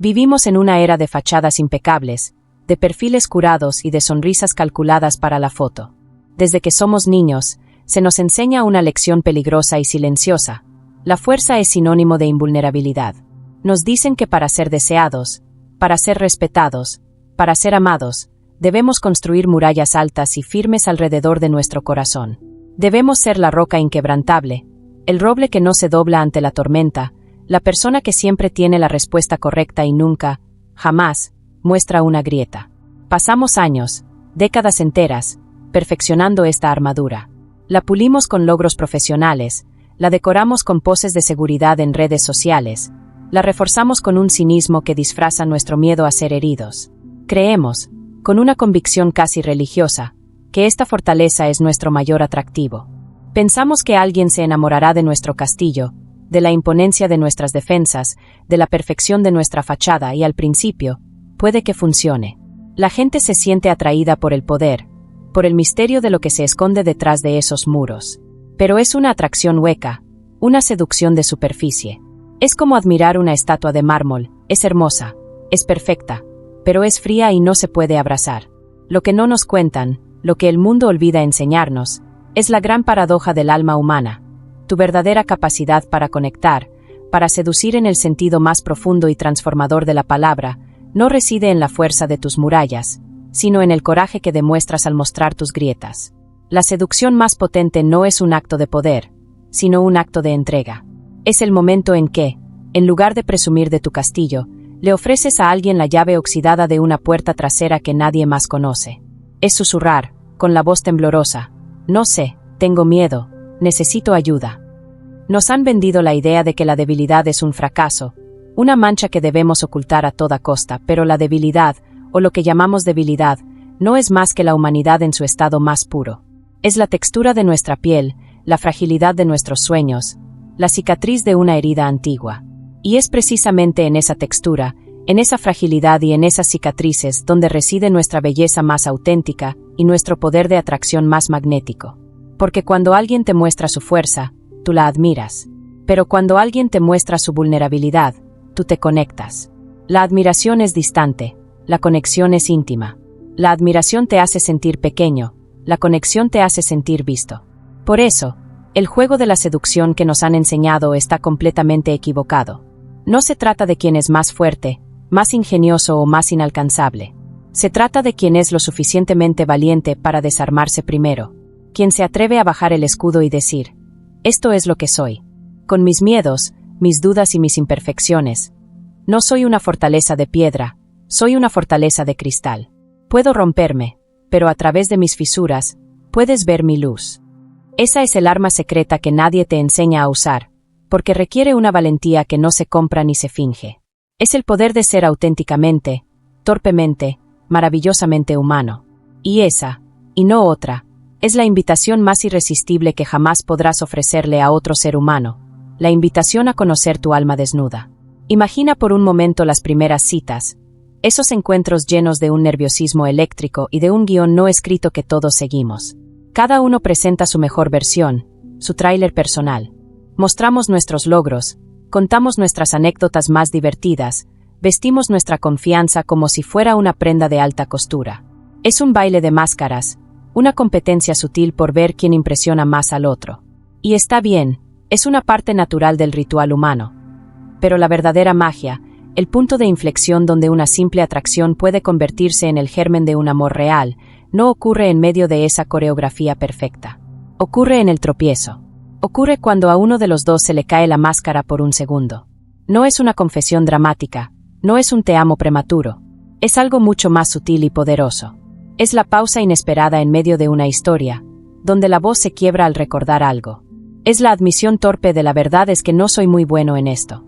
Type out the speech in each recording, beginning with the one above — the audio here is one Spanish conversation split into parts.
Vivimos en una era de fachadas impecables, de perfiles curados y de sonrisas calculadas para la foto. Desde que somos niños, se nos enseña una lección peligrosa y silenciosa. La fuerza es sinónimo de invulnerabilidad. Nos dicen que para ser deseados, para ser respetados, para ser amados, debemos construir murallas altas y firmes alrededor de nuestro corazón. Debemos ser la roca inquebrantable, el roble que no se dobla ante la tormenta, la persona que siempre tiene la respuesta correcta y nunca, jamás, muestra una grieta. Pasamos años, décadas enteras, perfeccionando esta armadura. La pulimos con logros profesionales, la decoramos con poses de seguridad en redes sociales, la reforzamos con un cinismo que disfraza nuestro miedo a ser heridos. Creemos, con una convicción casi religiosa, que esta fortaleza es nuestro mayor atractivo. Pensamos que alguien se enamorará de nuestro castillo, de la imponencia de nuestras defensas, de la perfección de nuestra fachada y al principio, puede que funcione. La gente se siente atraída por el poder, por el misterio de lo que se esconde detrás de esos muros. Pero es una atracción hueca, una seducción de superficie. Es como admirar una estatua de mármol, es hermosa, es perfecta, pero es fría y no se puede abrazar. Lo que no nos cuentan, lo que el mundo olvida enseñarnos, es la gran paradoja del alma humana. Tu verdadera capacidad para conectar, para seducir en el sentido más profundo y transformador de la palabra, no reside en la fuerza de tus murallas, sino en el coraje que demuestras al mostrar tus grietas. La seducción más potente no es un acto de poder, sino un acto de entrega. Es el momento en que, en lugar de presumir de tu castillo, le ofreces a alguien la llave oxidada de una puerta trasera que nadie más conoce. Es susurrar, con la voz temblorosa: no sé, tengo miedo, necesito ayuda. Nos han vendido la idea de que la debilidad es un fracaso, una mancha que debemos ocultar a toda costa, pero la debilidad, o lo que llamamos debilidad, no es más que la humanidad en su estado más puro. Es la textura de nuestra piel, la fragilidad de nuestros sueños, la cicatriz de una herida antigua. Y es precisamente en esa textura, en esa fragilidad y en esas cicatrices donde reside nuestra belleza más auténtica y nuestro poder de atracción más magnético. Porque cuando alguien te muestra su fuerza, tú la admiras. Pero cuando alguien te muestra su vulnerabilidad, tú te conectas. La admiración es distante, la conexión es íntima. La admiración te hace sentir pequeño, la conexión te hace sentir visto. Por eso, el juego de la seducción que nos han enseñado está completamente equivocado. No se trata de quién es más fuerte, más ingenioso o más inalcanzable. Se trata de quien es lo suficientemente valiente para desarmarse primero. Quien se atreve a bajar el escudo y decir: esto es lo que soy. Con mis miedos, mis dudas y mis imperfecciones. No soy una fortaleza de piedra, soy una fortaleza de cristal. Puedo romperme, pero a través de mis fisuras, puedes ver mi luz. Esa es el arma secreta que nadie te enseña a usar, porque requiere una valentía que no se compra ni se finge. Es el poder de ser auténticamente, torpemente, maravillosamente humano. Y esa, y no otra, es la invitación más irresistible que jamás podrás ofrecerle a otro ser humano, la invitación a conocer tu alma desnuda. Imagina por un momento las primeras citas, esos encuentros llenos de un nerviosismo eléctrico y de un guión no escrito que todos seguimos. Cada uno presenta su mejor versión, su tráiler personal. Mostramos nuestros logros, contamos nuestras anécdotas más divertidas, vestimos nuestra confianza como si fuera una prenda de alta costura. Es un baile de máscaras, una competencia sutil por ver quién impresiona más al otro. Y está bien, es una parte natural del ritual humano. Pero la verdadera magia, el punto de inflexión donde una simple atracción puede convertirse en el germen de un amor real, no ocurre en medio de esa coreografía perfecta. Ocurre en el tropiezo. Ocurre cuando a uno de los dos se le cae la máscara por un segundo. No es una confesión dramática, no es un te amo prematuro. Es algo mucho más sutil y poderoso. Es la pausa inesperada en medio de una historia, donde la voz se quiebra al recordar algo. Es la admisión torpe de la verdad es que no soy muy bueno en esto.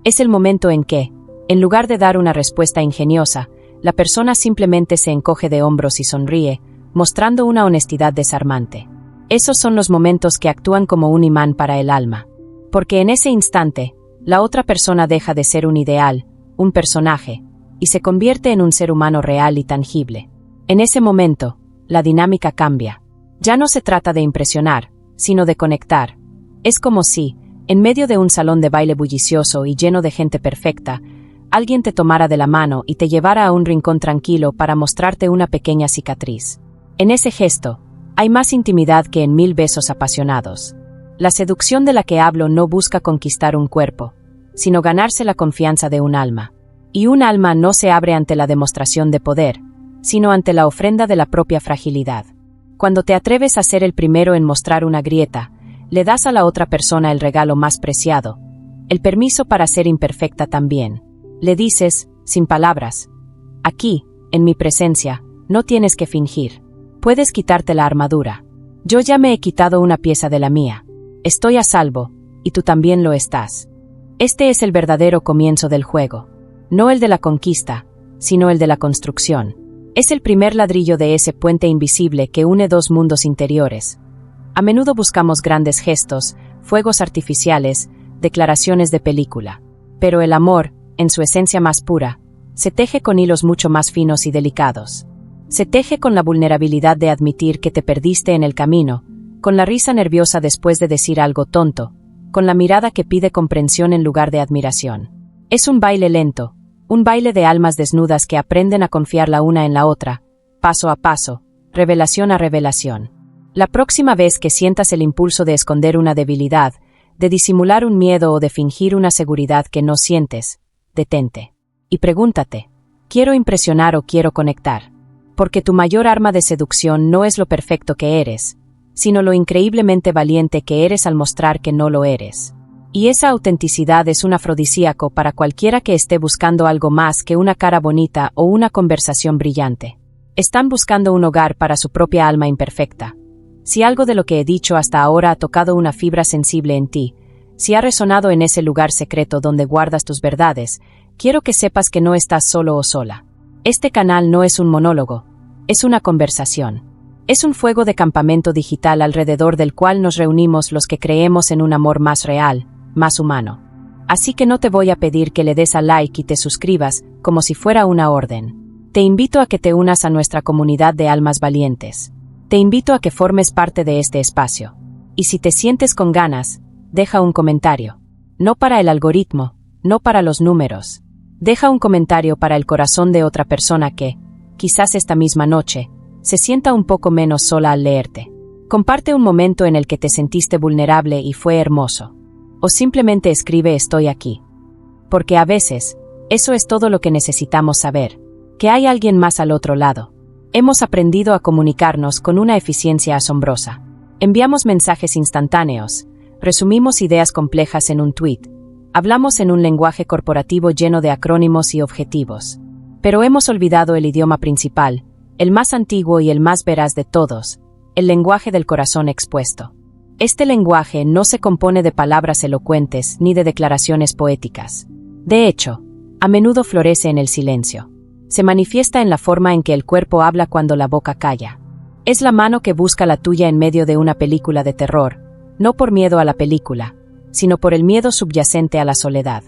Es el momento en que, en lugar de dar una respuesta ingeniosa, la persona simplemente se encoge de hombros y sonríe, mostrando una honestidad desarmante. Esos son los momentos que actúan como un imán para el alma. Porque en ese instante, la otra persona deja de ser un ideal, un personaje, y se convierte en un ser humano real y tangible. En ese momento, la dinámica cambia. Ya no se trata de impresionar, sino de conectar. Es como si, en medio de un salón de baile bullicioso y lleno de gente perfecta, alguien te tomara de la mano y te llevara a un rincón tranquilo para mostrarte una pequeña cicatriz. En ese gesto, hay más intimidad que en 1000 besos apasionados. La seducción de la que hablo no busca conquistar un cuerpo, sino ganarse la confianza de un alma. Y un alma no se abre ante la demostración de poder, sino ante la ofrenda de la propia fragilidad. Cuando te atreves a ser el primero en mostrar una grieta, le das a la otra persona el regalo más preciado, el permiso para ser imperfecta también. Le dices, sin palabras, aquí, en mi presencia, no tienes que fingir. Puedes quitarte la armadura. Yo ya me he quitado una pieza de la mía. Estoy a salvo, y tú también lo estás. Este es el verdadero comienzo del juego. No el de la conquista, sino el de la construcción. Es el primer ladrillo de ese puente invisible que une dos mundos interiores. A menudo buscamos grandes gestos, fuegos artificiales, declaraciones de película. Pero el amor, en su esencia más pura, se teje con hilos mucho más finos y delicados. Se teje con la vulnerabilidad de admitir que te perdiste en el camino, con la risa nerviosa después de decir algo tonto, con la mirada que pide comprensión en lugar de admiración. Es un baile lento, un baile de almas desnudas que aprenden a confiar la una en la otra, paso a paso, revelación a revelación. La próxima vez que sientas el impulso de esconder una debilidad, de disimular un miedo o de fingir una seguridad que no sientes, detente. Y pregúntate, ¿quiero impresionar o quiero conectar? Porque tu mayor arma de seducción no es lo perfecto que eres, sino lo increíblemente valiente que eres al mostrar que no lo eres. Y esa autenticidad es un afrodisíaco para cualquiera que esté buscando algo más que una cara bonita o una conversación brillante. Están buscando un hogar para su propia alma imperfecta. Si algo de lo que he dicho hasta ahora ha tocado una fibra sensible en ti, si ha resonado en ese lugar secreto donde guardas tus verdades, quiero que sepas que no estás solo o sola. Este canal no es un monólogo, es una conversación. Es un fuego de campamento digital alrededor del cual nos reunimos los que creemos en un amor más real, más humano. Así que no te voy a pedir que le des a like y te suscribas como si fuera una orden. Te invito a que te unas a nuestra comunidad de almas valientes. Te invito a que formes parte de este espacio. Y si te sientes con ganas, deja un comentario. No para el algoritmo, no para los números. Deja un comentario para el corazón de otra persona que, quizás esta misma noche, se sienta un poco menos sola al leerte. Comparte un momento en el que te sentiste vulnerable y fue hermoso. O simplemente escribe estoy aquí. Porque a veces, eso es todo lo que necesitamos saber, que hay alguien más al otro lado. Hemos aprendido a comunicarnos con una eficiencia asombrosa. Enviamos mensajes instantáneos, resumimos ideas complejas en un tweet, hablamos en un lenguaje corporativo lleno de acrónimos y objetivos. Pero hemos olvidado el idioma principal, el más antiguo y el más veraz de todos, el lenguaje del corazón expuesto. Este lenguaje no se compone de palabras elocuentes ni de declaraciones poéticas. De hecho, a menudo florece en el silencio. Se manifiesta en la forma en que el cuerpo habla cuando la boca calla. Es la mano que busca la tuya en medio de una película de terror, no por miedo a la película, sino por el miedo subyacente a la soledad.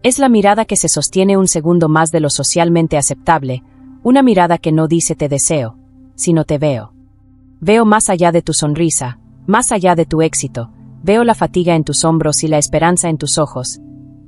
Es la mirada que se sostiene un segundo más de lo socialmente aceptable, una mirada que no dice te deseo, sino te veo. Veo más allá de tu sonrisa, más allá de tu éxito, veo la fatiga en tus hombros y la esperanza en tus ojos.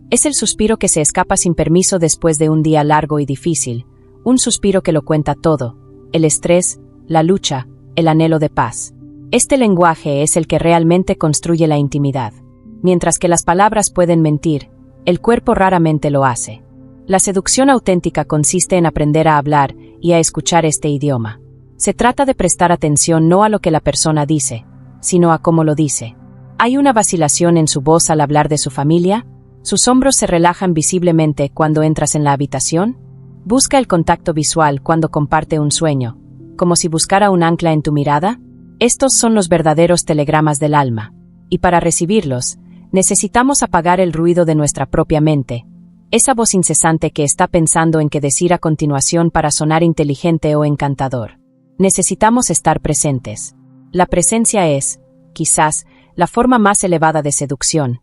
Es el suspiro que se escapa sin permiso después de un día largo y difícil, un suspiro que lo cuenta todo, el estrés, la lucha, el anhelo de paz. Este lenguaje es el que realmente construye la intimidad. Mientras que las palabras pueden mentir, el cuerpo raramente lo hace. La seducción auténtica consiste en aprender a hablar y a escuchar este idioma. Se trata de prestar atención no a lo que la persona dice, sino a cómo lo dice. ¿Hay una vacilación en su voz al hablar de su familia? ¿Sus hombros se relajan visiblemente cuando entras en la habitación? Busca el contacto visual cuando comparte un sueño, como si buscara un ancla en tu mirada. Estos son los verdaderos telegramas del alma. Y para recibirlos, necesitamos apagar el ruido de nuestra propia mente, esa voz incesante que está pensando en qué decir a continuación para sonar inteligente o encantador. Necesitamos estar presentes. La presencia es, quizás, la forma más elevada de seducción.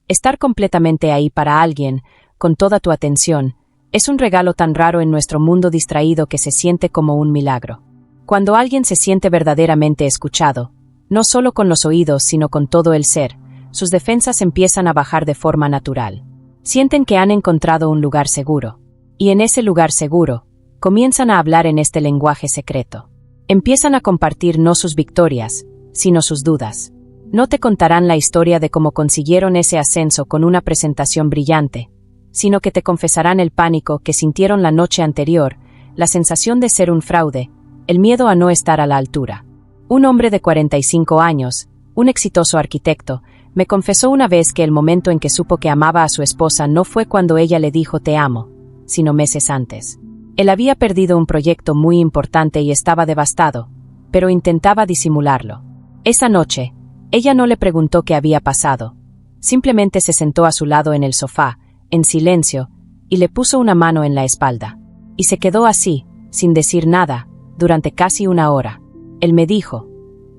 Estar completamente ahí para alguien, con toda tu atención, es un regalo tan raro en nuestro mundo distraído que se siente como un milagro. Cuando alguien se siente verdaderamente escuchado, no solo con los oídos sino con todo el ser, sus defensas empiezan a bajar de forma natural. Sienten que han encontrado un lugar seguro. Y en ese lugar seguro, comienzan a hablar en este lenguaje secreto. Empiezan a compartir no sus victorias, sino sus dudas. No te contarán la historia de cómo consiguieron ese ascenso con una presentación brillante, sino que te confesarán el pánico que sintieron la noche anterior, la sensación de ser un fraude, el miedo a no estar a la altura. Un hombre de 45 años, un exitoso arquitecto, me confesó una vez que el momento en que supo que amaba a su esposa no fue cuando ella le dijo te amo, sino meses antes. Él había perdido un proyecto muy importante y estaba devastado, pero intentaba disimularlo. Esa noche, ella no le preguntó qué había pasado. Simplemente se sentó a su lado en el sofá, en silencio, y le puso una mano en la espalda. Y se quedó así, sin decir nada, durante casi una hora. Él me dijo.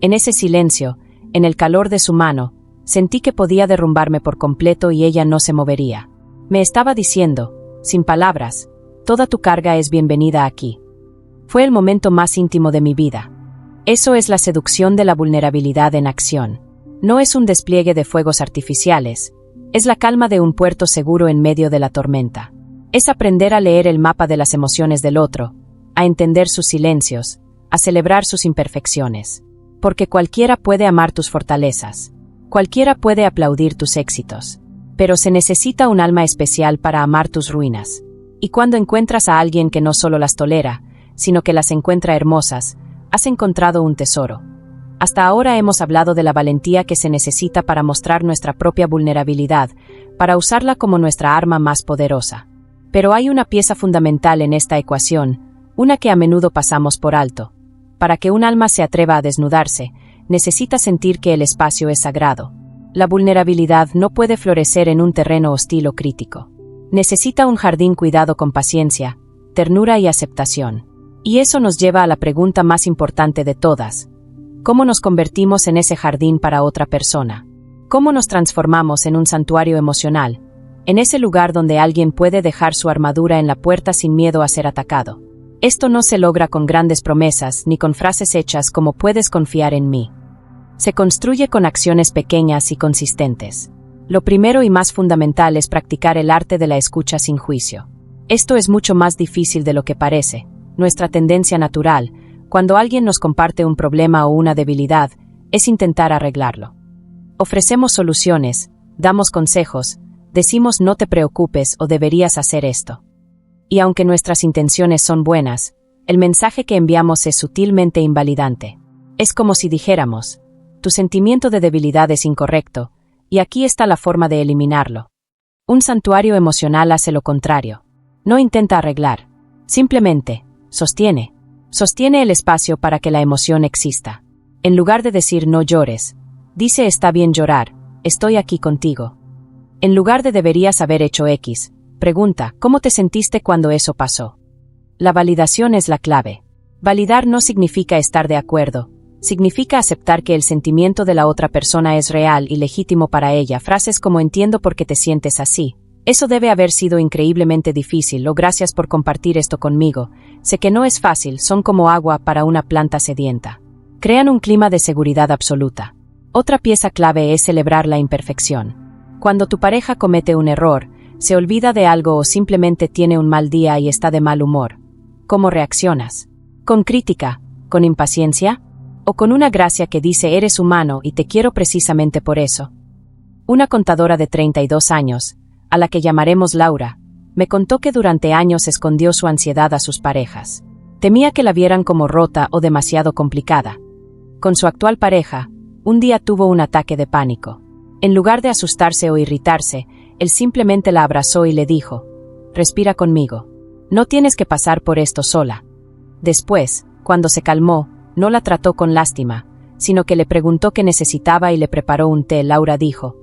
En ese silencio, en el calor de su mano, sentí que podía derrumbarme por completo y ella no se movería. Me estaba diciendo, sin palabras, toda tu carga es bienvenida aquí. Fue el momento más íntimo de mi vida. Eso es la seducción de la vulnerabilidad en acción. No es un despliegue de fuegos artificiales, es la calma de un puerto seguro en medio de la tormenta. Es aprender a leer el mapa de las emociones del otro, a entender sus silencios, a celebrar sus imperfecciones. Porque cualquiera puede amar tus fortalezas, cualquiera puede aplaudir tus éxitos, pero se necesita un alma especial para amar tus ruinas. Y cuando encuentras a alguien que no solo las tolera, sino que las encuentra hermosas, has encontrado un tesoro. Hasta ahora hemos hablado de la valentía que se necesita para mostrar nuestra propia vulnerabilidad, para usarla como nuestra arma más poderosa. Pero hay una pieza fundamental en esta ecuación, una que a menudo pasamos por alto. Para que un alma se atreva a desnudarse, necesita sentir que el espacio es sagrado. La vulnerabilidad no puede florecer en un terreno hostil o crítico. Necesita un jardín cuidado con paciencia, ternura y aceptación. Y eso nos lleva a la pregunta más importante de todas. ¿Cómo nos convertimos en ese jardín para otra persona? ¿Cómo nos transformamos en un santuario emocional, en ese lugar donde alguien puede dejar su armadura en la puerta sin miedo a ser atacado? Esto no se logra con grandes promesas ni con frases hechas como puedes confiar en mí. Se construye con acciones pequeñas y consistentes. Lo primero y más fundamental es practicar el arte de la escucha sin juicio. Esto es mucho más difícil de lo que parece. Nuestra tendencia natural, cuando alguien nos comparte un problema o una debilidad, es intentar arreglarlo. Ofrecemos soluciones, damos consejos, decimos no te preocupes o deberías hacer esto. Y aunque nuestras intenciones son buenas, el mensaje que enviamos es sutilmente invalidante. Es como si dijéramos, tu sentimiento de debilidad es incorrecto, y aquí está la forma de eliminarlo. Un santuario emocional hace lo contrario. No intenta arreglar, simplemente, sostiene. Sostiene el espacio para que la emoción exista. En lugar de decir no llores, dice está bien llorar, estoy aquí contigo. En lugar de deberías haber hecho X, pregunta, ¿cómo te sentiste cuando eso pasó? La validación es la clave. Validar no significa estar de acuerdo, significa aceptar que el sentimiento de la otra persona es real y legítimo para ella. Frases como entiendo por qué te sientes así. Eso debe haber sido increíblemente difícil o gracias por compartir esto conmigo. Sé que no es fácil, son como agua para una planta sedienta. Crean un clima de seguridad absoluta. Otra pieza clave es celebrar la imperfección. Cuando tu pareja comete un error, se olvida de algo o simplemente tiene un mal día y está de mal humor, ¿cómo reaccionas? ¿Con crítica? ¿Con impaciencia? ¿O con una gracia que dice eres humano y te quiero precisamente por eso? Una contadora de 32 años, a la que llamaremos Laura, me contó que durante años escondió su ansiedad a sus parejas. Temía que la vieran como rota o demasiado complicada. Con su actual pareja, un día tuvo un ataque de pánico. En lugar de asustarse o irritarse, él simplemente la abrazó y le dijo, respira conmigo. No tienes que pasar por esto sola. Después, cuando se calmó, no la trató con lástima, sino que le preguntó qué necesitaba y le preparó un té. Laura dijo,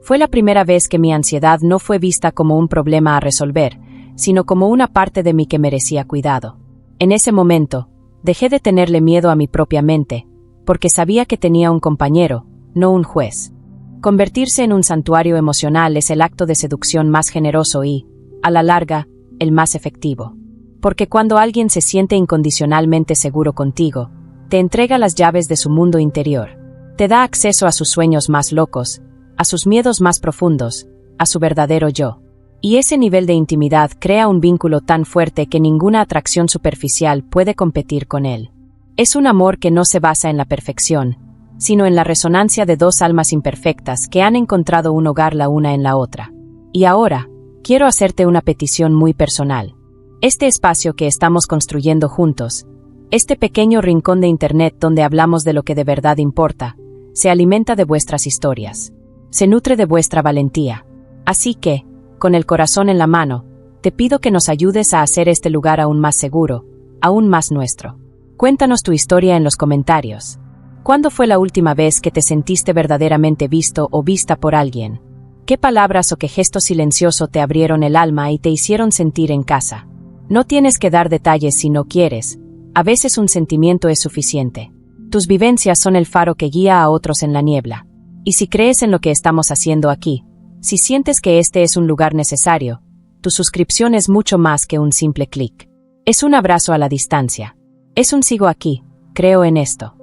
fue la primera vez que mi ansiedad no fue vista como un problema a resolver, sino como una parte de mí que merecía cuidado. En ese momento, dejé de tenerle miedo a mi propia mente, porque sabía que tenía un compañero, no un juez. Convertirse en un santuario emocional es el acto de seducción más generoso y, a la larga, el más efectivo. Porque cuando alguien se siente incondicionalmente seguro contigo, te entrega las llaves de su mundo interior. Te da acceso a sus sueños más locos, a sus miedos más profundos, a su verdadero yo. Y ese nivel de intimidad crea un vínculo tan fuerte que ninguna atracción superficial puede competir con él. Es un amor que no se basa en la perfección, sino en la resonancia de dos almas imperfectas que han encontrado un hogar la una en la otra. Y ahora, quiero hacerte una petición muy personal. Este espacio que estamos construyendo juntos, este pequeño rincón de Internet donde hablamos de lo que de verdad importa, se alimenta de vuestras historias. Se nutre de vuestra valentía. Así que, con el corazón en la mano, te pido que nos ayudes a hacer este lugar aún más seguro, aún más nuestro. Cuéntanos tu historia en los comentarios. ¿Cuándo fue la última vez que te sentiste verdaderamente visto o vista por alguien? ¿Qué palabras o qué gesto silencioso te abrieron el alma y te hicieron sentir en casa? No tienes que dar detalles si no quieres. A veces un sentimiento es suficiente. Tus vivencias son el faro que guía a otros en la niebla. Y si crees en lo que estamos haciendo aquí, si sientes que este es un lugar necesario, tu suscripción es mucho más que un simple clic. Es un abrazo a la distancia. Es un sigo aquí, creo en esto.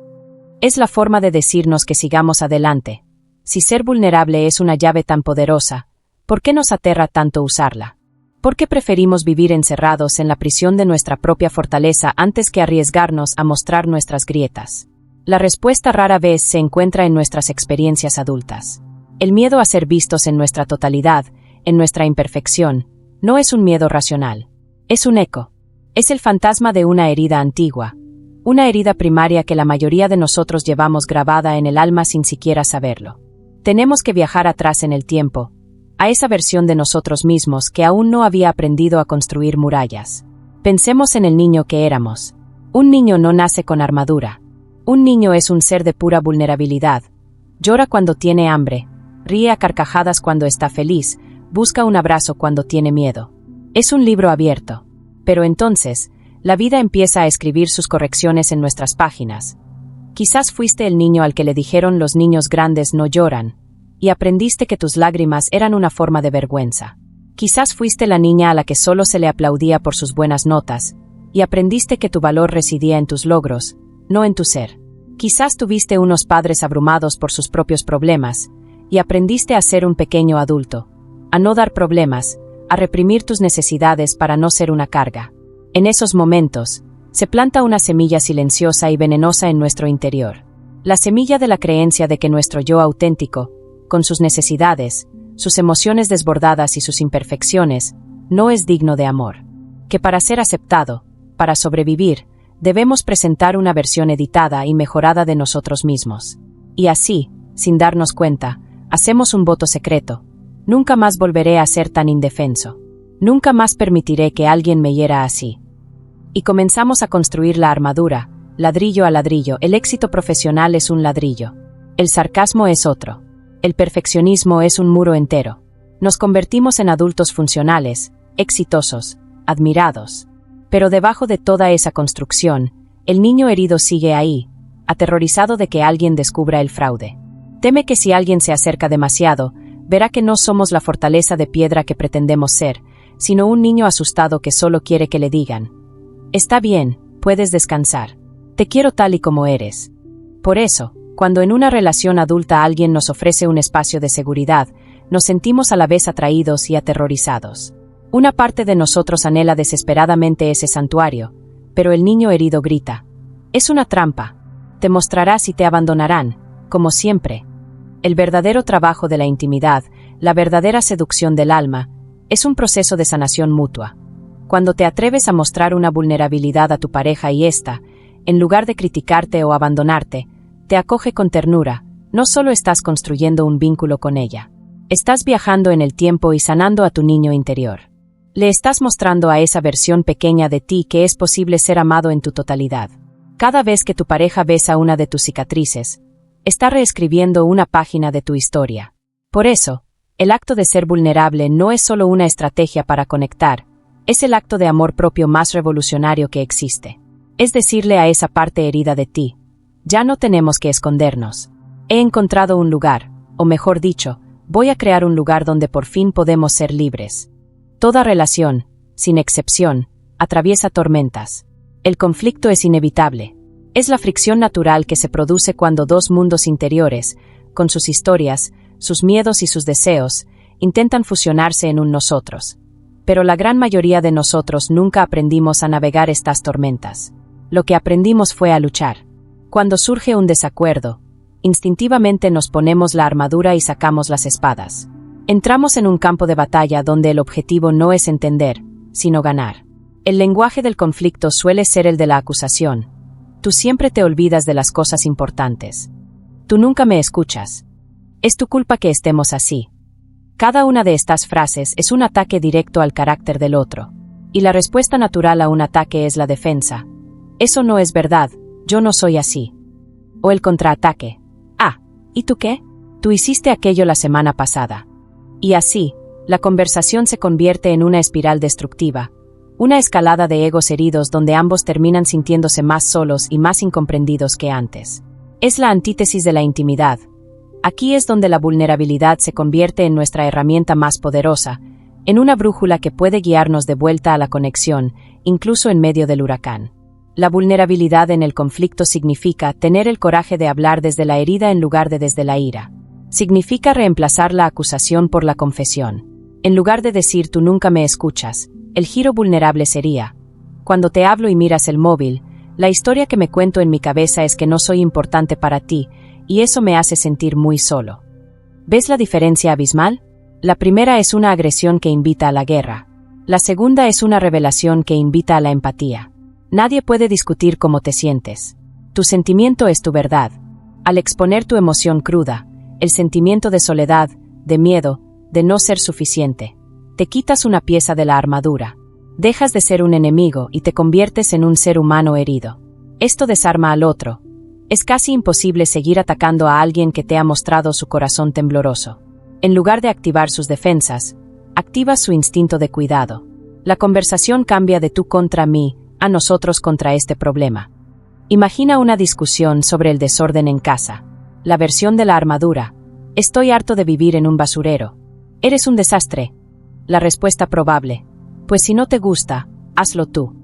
Es la forma de decirnos que sigamos adelante. Si ser vulnerable es una llave tan poderosa, ¿por qué nos aterra tanto usarla? ¿Por qué preferimos vivir encerrados en la prisión de nuestra propia fortaleza antes que arriesgarnos a mostrar nuestras grietas? La respuesta rara vez se encuentra en nuestras experiencias adultas. El miedo a ser vistos en nuestra totalidad, en nuestra imperfección, no es un miedo racional. Es un eco. Es el fantasma de una herida antigua, una herida primaria que la mayoría de nosotros llevamos grabada en el alma sin siquiera saberlo. Tenemos que viajar atrás en el tiempo, a esa versión de nosotros mismos que aún no había aprendido a construir murallas. Pensemos en el niño que éramos. Un niño no nace con armadura. Un niño es un ser de pura vulnerabilidad. Llora cuando tiene hambre, ríe a carcajadas cuando está feliz, busca un abrazo cuando tiene miedo. Es un libro abierto. Pero entonces, la vida empieza a escribir sus correcciones en nuestras páginas. Quizás fuiste el niño al que le dijeron los niños grandes no lloran, y aprendiste que tus lágrimas eran una forma de vergüenza. Quizás fuiste la niña a la que solo se le aplaudía por sus buenas notas, y aprendiste que tu valor residía en tus logros, no en tu ser. Quizás tuviste unos padres abrumados por sus propios problemas, y aprendiste a ser un pequeño adulto, a no dar problemas, a reprimir tus necesidades para no ser una carga. En esos momentos, se planta una semilla silenciosa y venenosa en nuestro interior. La semilla de la creencia de que nuestro yo auténtico, con sus necesidades, sus emociones desbordadas y sus imperfecciones, no es digno de amor. Que para ser aceptado, para sobrevivir, debemos presentar una versión editada y mejorada de nosotros mismos. Y así, sin darnos cuenta, hacemos un voto secreto. Nunca más volveré a ser tan indefenso. Nunca más permitiré que alguien me hiera así. Y comenzamos a construir la armadura, ladrillo a ladrillo. El éxito profesional es un ladrillo. El sarcasmo es otro. El perfeccionismo es un muro entero. Nos convertimos en adultos funcionales, exitosos, admirados. Pero debajo de toda esa construcción, el niño herido sigue ahí, aterrorizado de que alguien descubra el fraude. Teme que si alguien se acerca demasiado, verá que no somos la fortaleza de piedra que pretendemos ser, sino un niño asustado que solo quiere que le digan: está bien, puedes descansar. Te quiero tal y como eres. Por eso, cuando en una relación adulta alguien nos ofrece un espacio de seguridad, nos sentimos a la vez atraídos y aterrorizados. Una parte de nosotros anhela desesperadamente ese santuario, pero el niño herido grita: es una trampa. Te mostrarás y te abandonarán, como siempre. El verdadero trabajo de la intimidad, la verdadera seducción del alma, es un proceso de sanación mutua. Cuando te atreves a mostrar una vulnerabilidad a tu pareja y ésta, en lugar de criticarte o abandonarte, te acoge con ternura, no solo estás construyendo un vínculo con ella. Estás viajando en el tiempo y sanando a tu niño interior. Le estás mostrando a esa versión pequeña de ti que es posible ser amado en tu totalidad. Cada vez que tu pareja besa una de tus cicatrices, está reescribiendo una página de tu historia. Por eso, el acto de ser vulnerable no es solo una estrategia para conectar, es el acto de amor propio más revolucionario que existe. Es decirle a esa parte herida de ti: ya no tenemos que escondernos. He encontrado un lugar, o mejor dicho, voy a crear un lugar donde por fin podemos ser libres. Toda relación, sin excepción, atraviesa tormentas. El conflicto es inevitable. Es la fricción natural que se produce cuando dos mundos interiores, con sus historias, sus miedos y sus deseos, intentan fusionarse en un nosotros. Pero la gran mayoría de nosotros nunca aprendimos a navegar estas tormentas. Lo que aprendimos fue a luchar. Cuando surge un desacuerdo, instintivamente nos ponemos la armadura y sacamos las espadas. Entramos en un campo de batalla donde el objetivo no es entender, sino ganar. El lenguaje del conflicto suele ser el de la acusación. Tú siempre te olvidas de las cosas importantes. Tú nunca me escuchas. Es tu culpa que estemos así. Cada una de estas frases es un ataque directo al carácter del otro. Y la respuesta natural a un ataque es la defensa. Eso no es verdad, yo no soy así. O el contraataque. Ah, ¿y tú qué? Tú hiciste aquello la semana pasada. Y así, la conversación se convierte en una espiral destructiva. Una escalada de egos heridos donde ambos terminan sintiéndose más solos y más incomprendidos que antes. Es la antítesis de la intimidad. Aquí es donde la vulnerabilidad se convierte en nuestra herramienta más poderosa, en una brújula que puede guiarnos de vuelta a la conexión, incluso en medio del huracán. La vulnerabilidad en el conflicto significa tener el coraje de hablar desde la herida en lugar de desde la ira. Significa reemplazar la acusación por la confesión. En lugar de decir tú nunca me escuchas, el giro vulnerable sería: cuando te hablo y miras el móvil, la historia que me cuento en mi cabeza es que no soy importante para ti, y eso me hace sentir muy solo. ¿Ves la diferencia abismal? La primera es una agresión que invita a la guerra. La segunda es una revelación que invita a la empatía. Nadie puede discutir cómo te sientes. Tu sentimiento es tu verdad. Al exponer tu emoción cruda, el sentimiento de soledad, de miedo, de no ser suficiente, te quitas una pieza de la armadura. Dejas de ser un enemigo y te conviertes en un ser humano herido. Esto desarma al otro. Es casi imposible seguir atacando a alguien que te ha mostrado su corazón tembloroso. En lugar de activar sus defensas, activas su instinto de cuidado. La conversación cambia de tú contra mí a nosotros contra este problema. Imagina una discusión sobre el desorden en casa. La versión de la armadura: estoy harto de vivir en un basurero. Eres un desastre. La respuesta probable: pues si no te gusta, hazlo tú.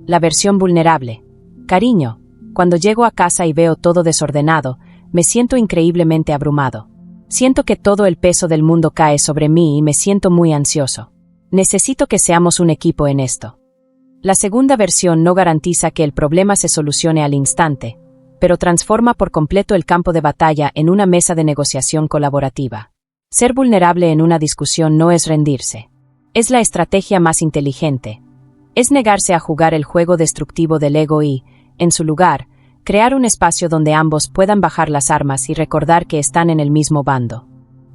La versión vulnerable: cariño, cuando llego a casa y veo todo desordenado, me siento increíblemente abrumado. Siento que todo el peso del mundo cae sobre mí y me siento muy ansioso. Necesito que seamos un equipo en esto. La segunda versión no garantiza que el problema se solucione al instante, pero transforma por completo el campo de batalla en una mesa de negociación colaborativa. Ser vulnerable en una discusión no es rendirse. Es la estrategia más inteligente. Es negarse a jugar el juego destructivo del ego y, en su lugar, crear un espacio donde ambos puedan bajar las armas y recordar que están en el mismo bando.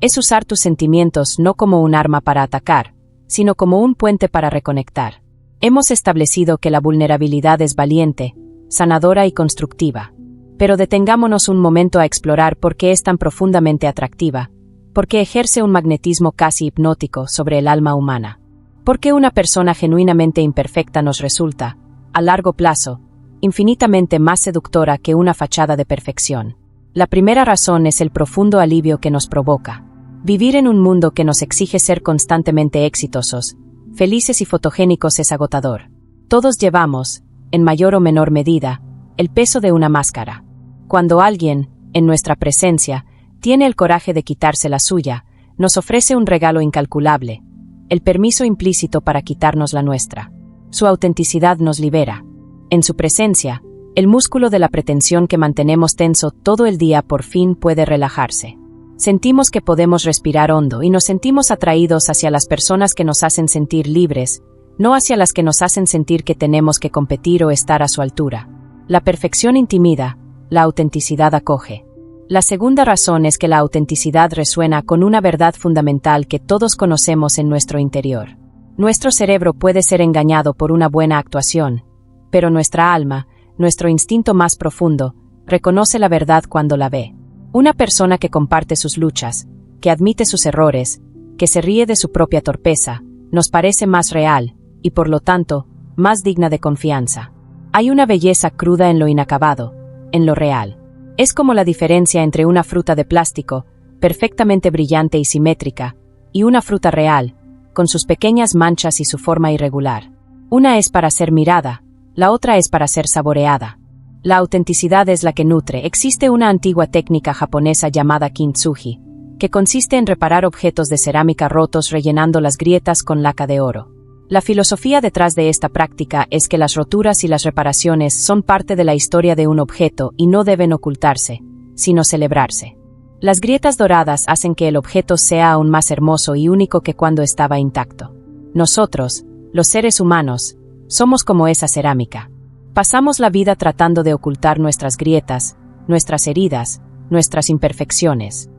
Es usar tus sentimientos no como un arma para atacar, sino como un puente para reconectar. Hemos establecido que la vulnerabilidad es valiente, sanadora y constructiva. Pero detengámonos un momento a explorar por qué es tan profundamente atractiva, por qué ejerce un magnetismo casi hipnótico sobre el alma humana. ¿Por qué una persona genuinamente imperfecta nos resulta, a largo plazo, infinitamente más seductora que una fachada de perfección? La primera razón es el profundo alivio que nos provoca. Vivir en un mundo que nos exige ser constantemente exitosos, felices y fotogénicos es agotador. Todos llevamos, en mayor o menor medida, el peso de una máscara. Cuando alguien, en nuestra presencia, tiene el coraje de quitarse la suya, nos ofrece un regalo incalculable, el permiso implícito para quitarnos la nuestra. Su autenticidad nos libera. En su presencia, el músculo de la pretensión que mantenemos tenso todo el día por fin puede relajarse. Sentimos que podemos respirar hondo y nos sentimos atraídos hacia las personas que nos hacen sentir libres, no hacia las que nos hacen sentir que tenemos que competir o estar a su altura. La perfección intimida, la autenticidad acoge. La segunda razón es que la autenticidad resuena con una verdad fundamental que todos conocemos en nuestro interior. Nuestro cerebro puede ser engañado por una buena actuación, pero nuestra alma, nuestro instinto más profundo, reconoce la verdad cuando la ve. Una persona que comparte sus luchas, que admite sus errores, que se ríe de su propia torpeza, nos parece más real, y por lo tanto, más digna de confianza. Hay una belleza cruda en lo inacabado, en lo real. Es como la diferencia entre una fruta de plástico, perfectamente brillante y simétrica, y una fruta real, con sus pequeñas manchas y su forma irregular. Una es para ser mirada, la otra es para ser saboreada. La autenticidad es la que nutre. Existe una antigua técnica japonesa llamada kintsugi, que consiste en reparar objetos de cerámica rotos rellenando las grietas con laca de oro. La filosofía detrás de esta práctica es que las roturas y las reparaciones son parte de la historia de un objeto y no deben ocultarse, sino celebrarse. Las grietas doradas hacen que el objeto sea aún más hermoso y único que cuando estaba intacto. Nosotros, los seres humanos, somos como esa cerámica. Pasamos la vida tratando de ocultar nuestras grietas, nuestras heridas, nuestras imperfecciones.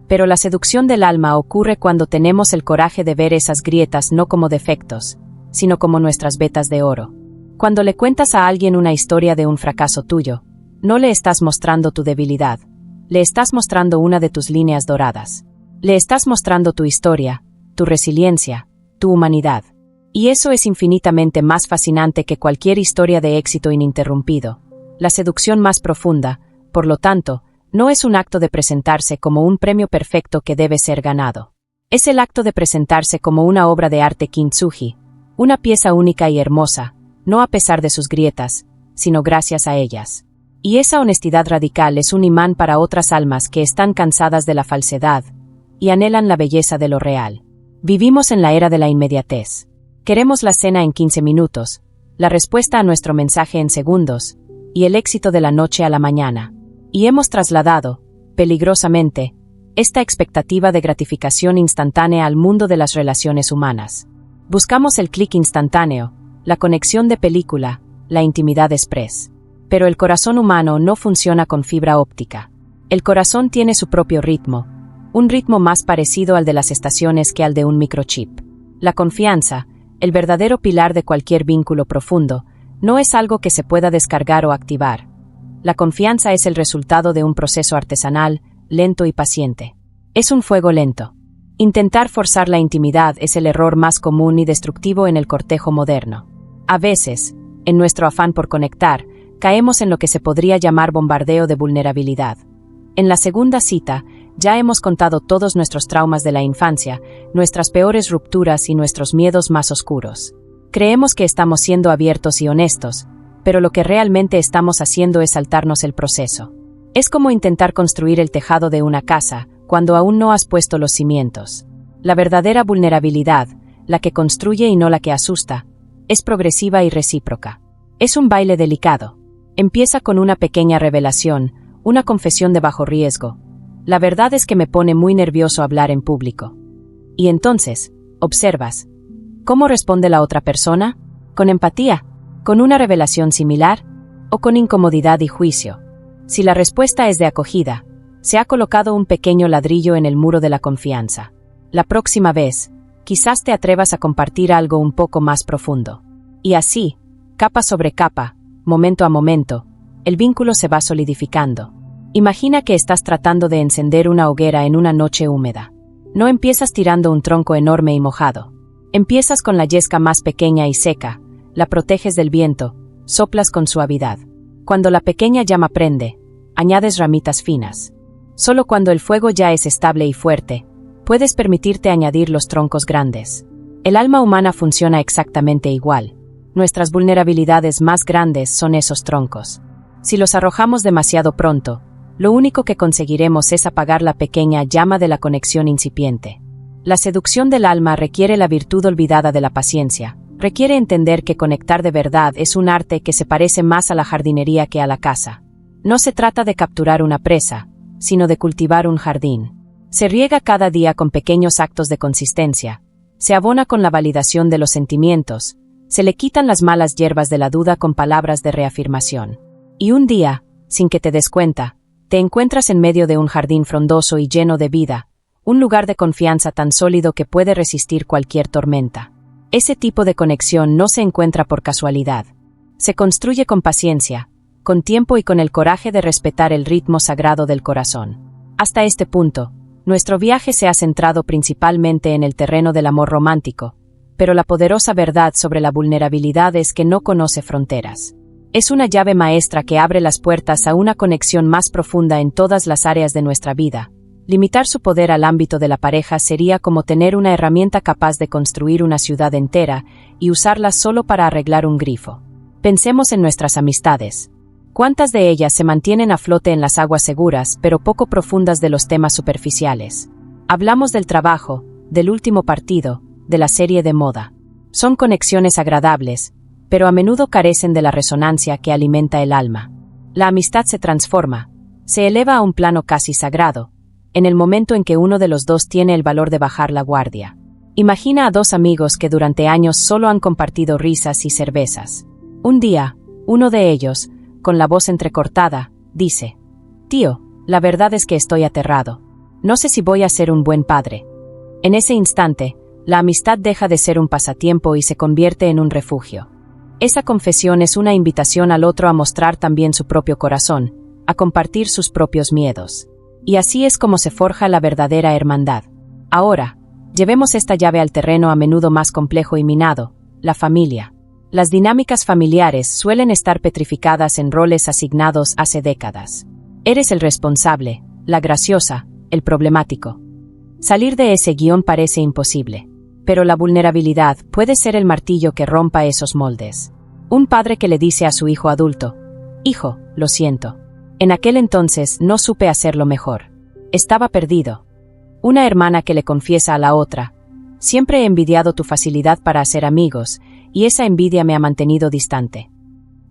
Pero la seducción del alma ocurre cuando tenemos el coraje de ver esas grietas no como defectos, sino como nuestras vetas de oro. Cuando le cuentas a alguien una historia de un fracaso tuyo, no le estás mostrando tu debilidad, le estás mostrando una de tus líneas doradas. Le estás mostrando tu historia, tu resiliencia, tu humanidad. Y eso es infinitamente más fascinante que cualquier historia de éxito ininterrumpido. La seducción más profunda, por lo tanto, no es un acto de presentarse como un premio perfecto que debe ser ganado. Es el acto de presentarse como una obra de arte kintsugi, una pieza única y hermosa, no a pesar de sus grietas, sino gracias a ellas. Y esa honestidad radical es un imán para otras almas que están cansadas de la falsedad y anhelan la belleza de lo real. Vivimos en la era de la inmediatez. Queremos la cena en 15 minutos, la respuesta a nuestro mensaje en segundos, y el éxito de la noche a la mañana. Y hemos trasladado, peligrosamente, esta expectativa de gratificación instantánea al mundo de las relaciones humanas. Buscamos el clic instantáneo, la conexión de película, la intimidad express. Pero el corazón humano no funciona con fibra óptica. El corazón tiene su propio ritmo, un ritmo más parecido al de las estaciones que al de un microchip. La confianza, el verdadero pilar de cualquier vínculo profundo, no es algo que se pueda descargar o activar. La confianza es el resultado de un proceso artesanal, lento y paciente. Es un fuego lento. Intentar forzar la intimidad es el error más común y destructivo en el cortejo moderno. A veces, en nuestro afán por conectar, caemos en lo que se podría llamar bombardeo de vulnerabilidad. En la segunda cita, ya hemos contado todos nuestros traumas de la infancia, nuestras peores rupturas y nuestros miedos más oscuros. Creemos que estamos siendo abiertos y honestos, pero lo que realmente estamos haciendo es saltarnos el proceso. Es como intentar construir el tejado de una casa, cuando aún no has puesto los cimientos. La verdadera vulnerabilidad, la que construye y no la que asusta, es progresiva y recíproca. Es un baile delicado. Empieza con una pequeña revelación, una confesión de bajo riesgo. La verdad es que me pone muy nervioso hablar en público. Y entonces, observas. ¿Cómo responde la otra persona? ¿Con empatía? ¿Con una revelación similar? ¿O con incomodidad y juicio? Si la respuesta es de acogida, se ha colocado un pequeño ladrillo en el muro de la confianza. La próxima vez, quizás te atrevas a compartir algo un poco más profundo. Y así, capa sobre capa, momento a momento, el vínculo se va solidificando. Imagina que estás tratando de encender una hoguera en una noche húmeda. No empiezas tirando un tronco enorme y mojado. Empiezas con la yesca más pequeña y seca, la proteges del viento, soplas con suavidad. Cuando la pequeña llama prende, añades ramitas finas. Solo cuando el fuego ya es estable y fuerte, puedes permitirte añadir los troncos grandes. El alma humana funciona exactamente igual. Nuestras vulnerabilidades más grandes son esos troncos. Si los arrojamos demasiado pronto, lo único que conseguiremos es apagar la pequeña llama de la conexión incipiente. La seducción del alma requiere la virtud olvidada de la paciencia. Requiere entender que conectar de verdad es un arte que se parece más a la jardinería que a la caza. No se trata de capturar una presa, sino de cultivar un jardín. Se riega cada día con pequeños actos de consistencia, se abona con la validación de los sentimientos, se le quitan las malas hierbas de la duda con palabras de reafirmación. Y un día, sin que te des cuenta, te encuentras en medio de un jardín frondoso y lleno de vida, un lugar de confianza tan sólido que puede resistir cualquier tormenta. Ese tipo de conexión no se encuentra por casualidad. Se construye con paciencia, con tiempo y con el coraje de respetar el ritmo sagrado del corazón. Hasta este punto, nuestro viaje se ha centrado principalmente en el terreno del amor romántico, pero la poderosa verdad sobre la vulnerabilidad es que no conoce fronteras. Es una llave maestra que abre las puertas a una conexión más profunda en todas las áreas de nuestra vida. Limitar su poder al ámbito de la pareja sería como tener una herramienta capaz de construir una ciudad entera y usarla solo para arreglar un grifo. Pensemos en nuestras amistades. ¿Cuántas de ellas se mantienen a flote en las aguas seguras, pero poco profundas de los temas superficiales? Hablamos del trabajo, del último partido, de la serie de moda. Son conexiones agradables, pero a menudo carecen de la resonancia que alimenta el alma. La amistad se transforma, se eleva a un plano casi sagrado, en el momento en que uno de los dos tiene el valor de bajar la guardia. Imagina a dos amigos que durante años solo han compartido risas y cervezas. Un día, uno de ellos, con la voz entrecortada, dice: «Tío, la verdad es que estoy aterrado. No sé si voy a ser un buen padre». En ese instante, la amistad deja de ser un pasatiempo y se convierte en un refugio. Esa confesión es una invitación al otro a mostrar también su propio corazón, a compartir sus propios miedos. Y así es como se forja la verdadera hermandad. Ahora, llevemos esta llave al terreno a menudo más complejo y minado, la familia. Las dinámicas familiares suelen estar petrificadas en roles asignados hace décadas. Eres el responsable, la graciosa, el problemático. Salir de ese guión parece imposible. Pero la vulnerabilidad puede ser el martillo que rompa esos moldes. Un padre que le dice a su hijo adulto: «Hijo, lo siento. En aquel entonces no supe hacerlo mejor. Estaba perdido». Una hermana que le confiesa a la otra: «Siempre he envidiado tu facilidad para hacer amigos, y esa envidia me ha mantenido distante».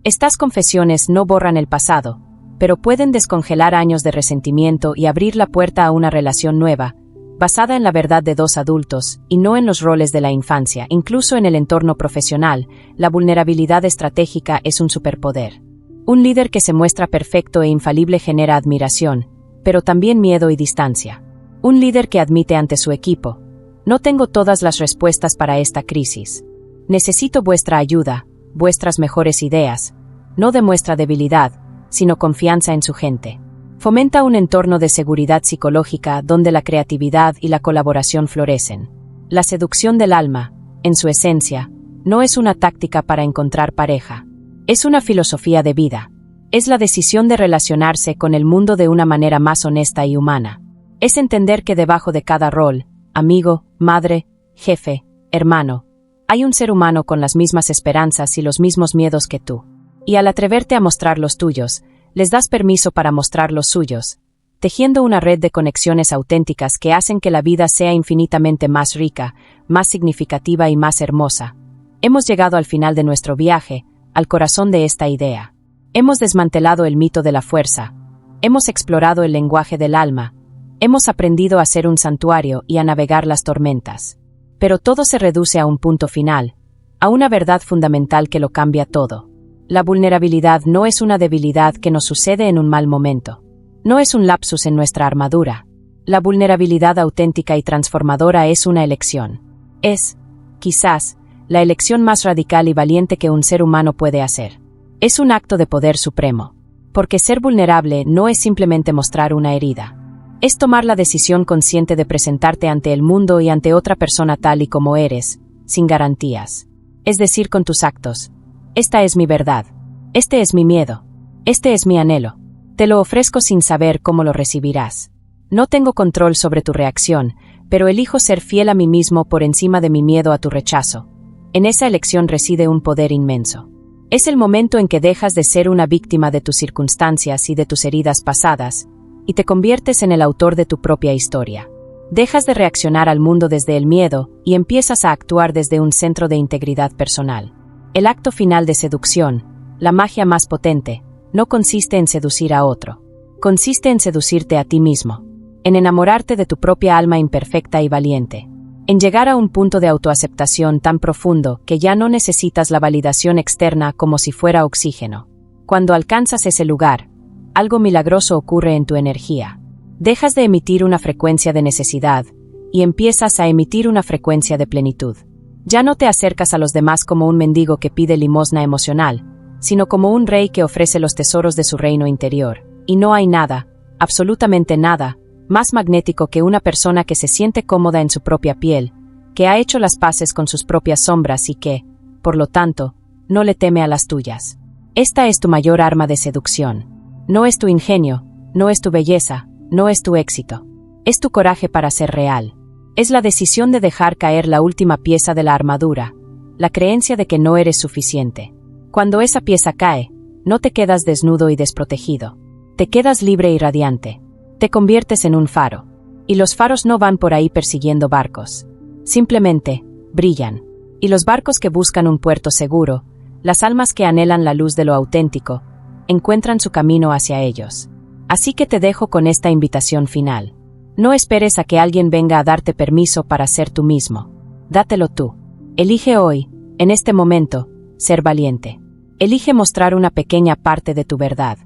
Estas confesiones no borran el pasado, pero pueden descongelar años de resentimiento y abrir la puerta a una relación nueva, basada en la verdad de dos adultos, y no en los roles de la infancia. Incluso en el entorno profesional, la vulnerabilidad estratégica es un superpoder. Un líder que se muestra perfecto e infalible genera admiración, pero también miedo y distancia. Un líder que admite ante su equipo: «No tengo todas las respuestas para esta crisis. Necesito vuestra ayuda, vuestras mejores ideas», no demuestra debilidad, sino confianza en su gente. Fomenta un entorno de seguridad psicológica donde la creatividad y la colaboración florecen. La seducción del alma, en su esencia, no es una táctica para encontrar pareja. Es una filosofía de vida. Es la decisión de relacionarse con el mundo de una manera más honesta y humana. Es entender que debajo de cada rol, amigo, madre, jefe, hermano, hay un ser humano con las mismas esperanzas y los mismos miedos que tú. Y al atreverte a mostrar los tuyos, les das permiso para mostrar los suyos, tejiendo una red de conexiones auténticas que hacen que la vida sea infinitamente más rica, más significativa y más hermosa. Hemos llegado al final de nuestro viaje, al corazón de esta idea. Hemos desmantelado el mito de la fuerza, hemos explorado el lenguaje del alma, hemos aprendido a ser un santuario y a navegar las tormentas. Pero todo se reduce a un punto final, a una verdad fundamental que lo cambia todo. La vulnerabilidad no es una debilidad que nos sucede en un mal momento. No es un lapsus en nuestra armadura. La vulnerabilidad auténtica y transformadora es una elección. Es, quizás, la elección más radical y valiente que un ser humano puede hacer. Es un acto de poder supremo. Porque ser vulnerable no es simplemente mostrar una herida. Es tomar la decisión consciente de presentarte ante el mundo y ante otra persona tal y como eres, sin garantías. Es decir, con tus actos: «Esta es mi verdad. Este es mi miedo. Este es mi anhelo. Te lo ofrezco sin saber cómo lo recibirás. No tengo control sobre tu reacción, pero elijo ser fiel a mí mismo por encima de mi miedo a tu rechazo». En esa elección reside un poder inmenso. Es el momento en que dejas de ser una víctima de tus circunstancias y de tus heridas pasadas, y te conviertes en el autor de tu propia historia. Dejas de reaccionar al mundo desde el miedo y empiezas a actuar desde un centro de integridad personal. El acto final de seducción, la magia más potente, no consiste en seducir a otro. Consiste en seducirte a ti mismo. En enamorarte de tu propia alma imperfecta y valiente. En llegar a un punto de autoaceptación tan profundo que ya no necesitas la validación externa como si fuera oxígeno. Cuando alcanzas ese lugar, algo milagroso ocurre en tu energía. Dejas de emitir una frecuencia de necesidad y empiezas a emitir una frecuencia de plenitud. Ya no te acercas a los demás como un mendigo que pide limosna emocional, sino como un rey que ofrece los tesoros de su reino interior. Y no hay nada, absolutamente nada, más magnético que una persona que se siente cómoda en su propia piel, que ha hecho las paces con sus propias sombras y que, por lo tanto, no le teme a las tuyas. Esta es tu mayor arma de seducción. No es tu ingenio, no es tu belleza, no es tu éxito. Es tu coraje para ser real. Es la decisión de dejar caer la última pieza de la armadura, la creencia de que no eres suficiente. Cuando esa pieza cae, no te quedas desnudo y desprotegido. Te quedas libre y radiante. Te conviertes en un faro. Y los faros no van por ahí persiguiendo barcos. Simplemente, brillan. Y los barcos que buscan un puerto seguro, las almas que anhelan la luz de lo auténtico, encuentran su camino hacia ellos. Así que te dejo con esta invitación final. No esperes a que alguien venga a darte permiso para ser tú mismo. Dátelo tú. Elige hoy, en este momento, ser valiente. Elige mostrar una pequeña parte de tu verdad.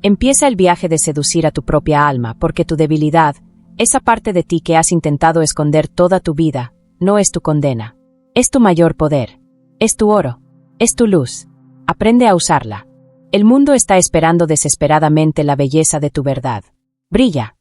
Empieza el viaje de seducir a tu propia alma, porque tu debilidad, esa parte de ti que has intentado esconder toda tu vida, no es tu condena. Es tu mayor poder. Es tu oro. Es tu luz. Aprende a usarla. El mundo está esperando desesperadamente la belleza de tu verdad. Brilla.